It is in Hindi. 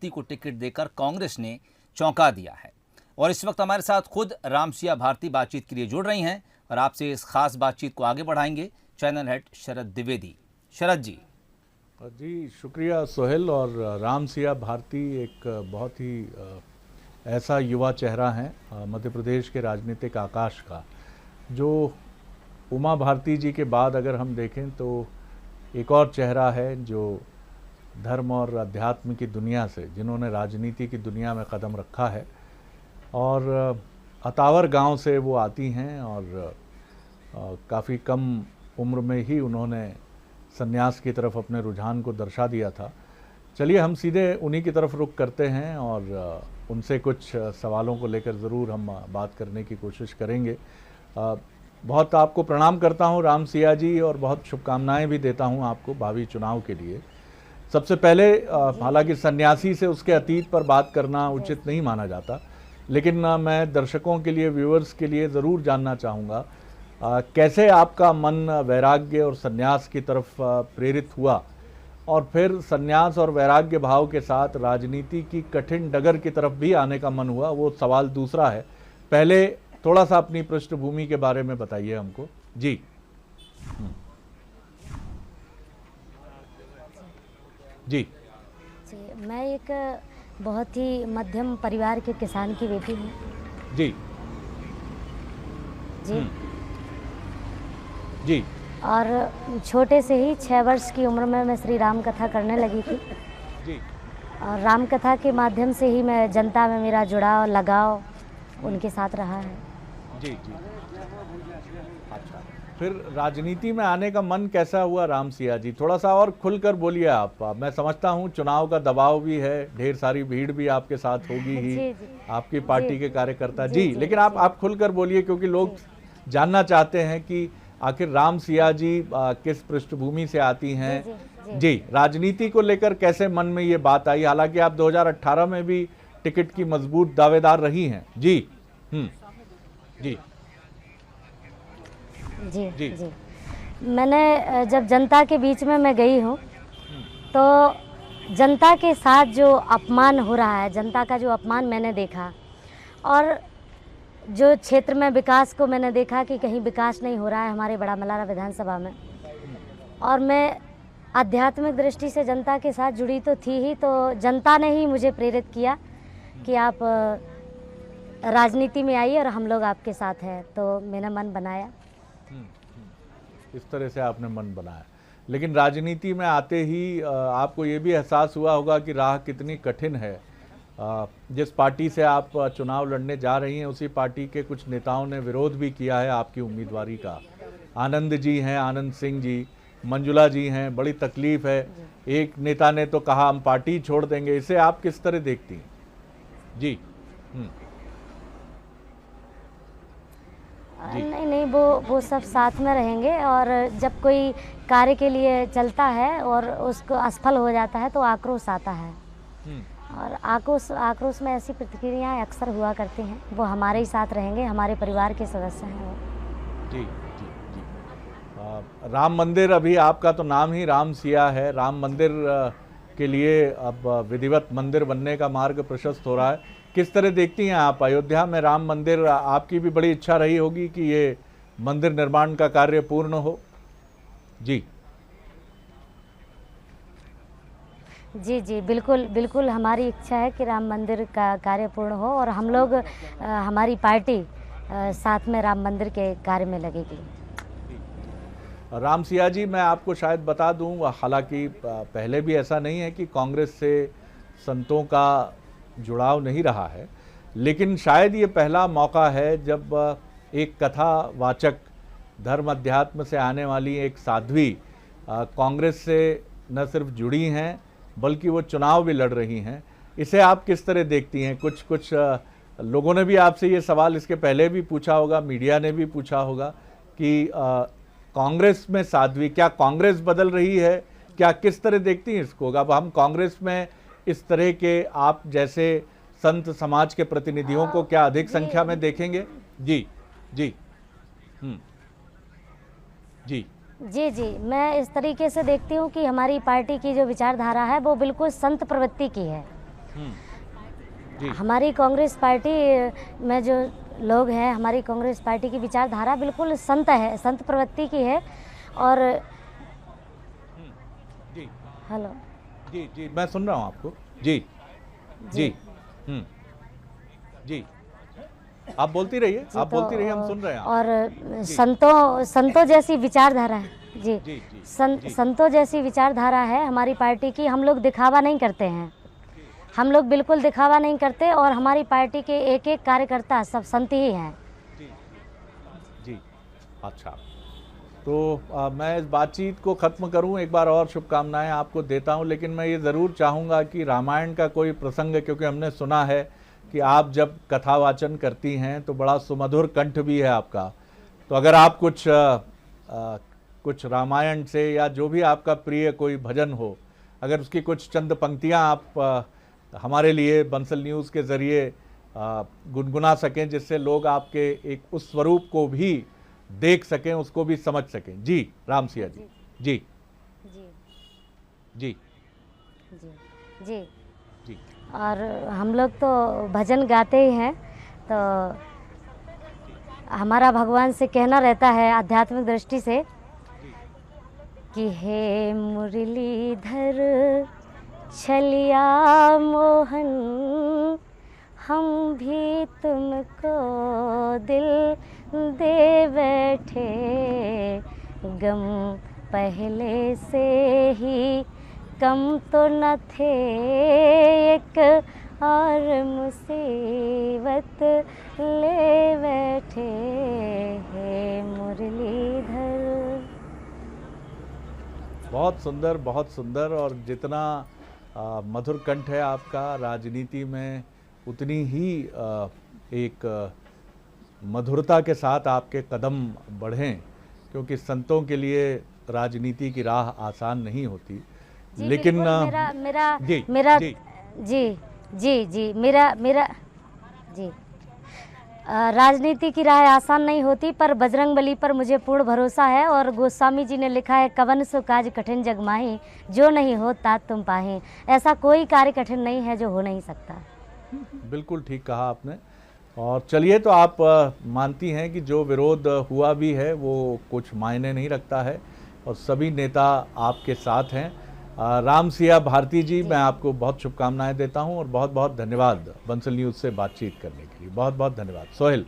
भारती को टिकट देकर कांग्रेस ने चौंका दिया है। और इस वक्त हमारे साथ खुद रामसिया भारती बातचीत के लिए जुड़ रही हैं और आपसे इस खास बातचीत को आगे बढ़ाएंगे चैनल हेड शरद द्विवेदी। शरद जी। जी शुक्रिया सोहेल। और रामसिया भारती एक बहुत ही ऐसा युवा चेहरा है मध्य प्रदेश के राजनीतिक आकाश का, जो उमा भारती जी के बाद अगर हम देखें तो एक और चेहरा है जो धर्म और अध्यात्म की दुनिया से, जिन्होंने राजनीति की दुनिया में कदम रखा है। और अतावर गांव से वो आती हैं और काफ़ी कम उम्र में ही उन्होंने संन्यास की तरफ अपने रुझान को दर्शा दिया था। चलिए हम सीधे उन्हीं की तरफ रुख करते हैं और उनसे कुछ सवालों को लेकर ज़रूर हम बात करने की कोशिश करेंगे। बहुत आपको प्रणाम करता हूं रामसिया जी और बहुत शुभकामनाएं भी देता हूं आपको भावी चुनाव के लिए। सबसे पहले हालांकि सन्यासी से उसके अतीत पर बात करना उचित नहीं माना जाता, लेकिन मैं दर्शकों के लिए, व्यूअर्स के लिए ज़रूर जानना चाहूँगा कैसे आपका मन वैराग्य और सन्यास की तरफ प्रेरित हुआ और फिर सन्यास और वैराग्य भाव के साथ राजनीति की कठिन डगर की तरफ भी आने का मन हुआ। वो सवाल दूसरा है। पहले थोड़ा सा अपनी पृष्ठभूमि के बारे में बताइए हमको। जी। जी जी, मैं एक बहुत ही मध्यम परिवार के किसान की बेटी हूँ। जी जी जी। और छोटे से ही 6 वर्ष की उम्र में मैं श्री राम कथा करने लगी थी। जी। और राम कथा के माध्यम से ही मैं जनता में मेरा जुड़ाव, लगाव उनके साथ रहा है। जी जी। अच्छा, फिर राजनीति में आने का मन कैसा हुआ रामसिया जी? थोड़ा सा और खुलकर बोलिए आप। मैं समझता हूँ चुनाव का दबाव भी है, ढेर सारी भीड़ भी आपके साथ होगी ही। जी, जी। आपकी पार्टी के कार्यकर्ता। जी, जी, लेकिन आप खुलकर बोलिए, क्योंकि लोग जानना चाहते हैं कि आखिर रामसिया जी किस पृष्ठभूमि से आती हैं। जी, राजनीति को लेकर कैसे मन में ये बात आई? हालांकि आप 2018 में भी टिकट की मजबूत दावेदार रही हैं। जी। जी जी जी जी। मैंने जब जनता के बीच में मैं गई हूँ तो जनता के साथ जो अपमान हो रहा है, जनता का जो अपमान मैंने देखा, और जो क्षेत्र में विकास को मैंने देखा कि कहीं विकास नहीं हो रहा है हमारे बड़ा मल्हारा विधानसभा में। और मैं आध्यात्मिक दृष्टि से जनता के साथ जुड़ी तो थी ही, तो जनता ने ही मुझे प्रेरित किया कि आप राजनीति में आइए और हम लोग आपके साथ हैं। तो मेरा मन बनाया। इस तरह से आपने मन बनाया। लेकिन राजनीति में आते ही आपको ये भी एहसास हुआ होगा कि राह कितनी कठिन है। जिस पार्टी से आप चुनाव लड़ने जा रही हैं, उसी पार्टी के कुछ नेताओं ने विरोध भी किया है आपकी उम्मीदवारी का। आनंद जी हैं, आनंद सिंह जी, मंजुला जी हैं, बड़ी तकलीफ है। एक नेता ने तो कहा हम पार्टी छोड़ देंगे। इसे आप किस तरह देखती हैं? जी। नहीं नहीं, वो सब साथ में रहेंगे। और जब कोई कार्य के लिए चलता है और उसको असफल हो जाता है तो आक्रोश आता है। और आक्रोश में ऐसी प्रतिक्रियाएं अक्सर हुआ करती हैं। वो हमारे ही साथ रहेंगे, हमारे परिवार के सदस्य हैं वो। जी जी जी। राम मंदिर, अभी आपका तो नाम ही रामसिया है। राम मंदिर के लिए अब विधिवत मंदिर बनने का मार्ग प्रशस्त हो रहा है। किस तरह देखती हैं आप अयोध्या में राम मंदिर? आपकी भी बड़ी इच्छा रही होगी कि ये मंदिर निर्माण का कार्य पूर्ण हो। जी जी जी, बिल्कुल बिल्कुल हमारी इच्छा है कि राम मंदिर का कार्य पूर्ण हो और हम लोग, हमारी पार्टी साथ में राम मंदिर के कार्य में लगेगी। रामसिया जी, मैं आपको शायद बता दूं, हालांकि पहले भी ऐसा नहीं है कि कांग्रेस से संतों का जुड़ाव नहीं रहा है, लेकिन शायद ये पहला मौका है जब एक कथावाचक धर्म अध्यात्म से आने वाली एक साध्वी कांग्रेस से न सिर्फ जुड़ी हैं बल्कि वो चुनाव भी लड़ रही हैं। इसे आप किस तरह देखती हैं? कुछ लोगों ने भी आपसे ये सवाल इसके पहले भी पूछा होगा, मीडिया ने भी पूछा होगा कि कांग्रेस में साध्वी, क्या कांग्रेस बदल रही है? क्या किस तरह देखती हैं इसको? अब हम कांग्रेस में इस तरह के आप जैसे संत समाज के प्रतिनिधियों को क्या अधिक संख्या में देखेंगे? जी जी। जी जी जी, मैं इस तरीके से देखती हूँ कि हमारी पार्टी की जो विचारधारा है वो बिल्कुल संत प्रवृत्ति की है। जी हमारी कांग्रेस पार्टी में जो लोग हैं, हमारी कांग्रेस पार्टी की विचारधारा बिल्कुल संत है, संत प्रवृत्ति की है। और जी हेलो जी जी मैं सुन रहा हूँ आपको। जी जी जी आप बोलती रहिए, जी, आप तो बोलती रहिए, हम सुन रहे हैं। और संतों जैसी विचारधारा है जी, जी जी जी संतों जैसी विचारधारा है हमारी पार्टी की। हम लोग दिखावा नहीं करते हैं, हम लोग बिल्कुल दिखावा नहीं करते, और हमारी पार्टी के एक एक कार्यकर्ता सब संत ही हैं। जी जी अच्छा, तो मैं इस बातचीत को ख़त्म करूं, एक बार और शुभकामनाएं आपको देता हूं, लेकिन मैं ये ज़रूर चाहूँगा कि रामायण का कोई प्रसंग, क्योंकि हमने सुना है कि आप जब कथा वाचन करती हैं तो बड़ा सुमधुर कंठ भी है आपका, तो अगर आप कुछ रामायण से या जो भी आपका प्रिय कोई भजन हो, अगर उसकी कुछ चंद पंक्तियां आप हमारे लिए बंसल न्यूज़ के ज़रिए गुनगुना सकें, जिससे लोग आपके एक उस स्वरूप को भी देख सकें, उसको भी समझ सकें। जी राम सिया जी। जी जी जी जी जी जी और हम लोग तो भजन गाते ही हैं, तो हमारा भगवान से कहना रहता है आध्यात्मिक दृष्टि से कि हे मुरलीधर छलिया मोहन, हम भी तुमको दिल दे बैठे, गम पहले से ही कम तो न थे, एक और मुसीबत ले बैठे, हे मुरलीधर। बहुत सुंदर, बहुत सुंदर। और जितना मधुर कंठ है आपका, राजनीति में उतनी ही एक मधुरता के साथ आपके कदम बढ़ें, क्योंकि संतों के लिए राजनीति की राह आसान नहीं होती। जी, लेकिन बिल्कुल, मेरा मेरा जी मेरा जी जी जी जी मेरा मेरा जी राजनीति की राह आसान नहीं होती, पर बजरंगबली पर मुझे पूर्ण भरोसा है। और गोस्वामी जी ने लिखा है, कवन सो काज कठिन जग माही, जो नहीं हो तात तुम पाही। ऐसा कोई कार्य कठिन नहीं है जो हो नहीं सकता। बिल्कुल ठीक कहा आपने। और चलिए, तो आप मानती हैं कि जो विरोध हुआ भी है वो कुछ मायने नहीं रखता है, और सभी नेता आपके साथ हैं। राम सिया भारती जी, मैं आपको बहुत शुभकामनाएं देता हूं, और बहुत बहुत धन्यवाद बंसल न्यूज़ से बातचीत करने के लिए। बहुत बहुत धन्यवाद। सोहेल।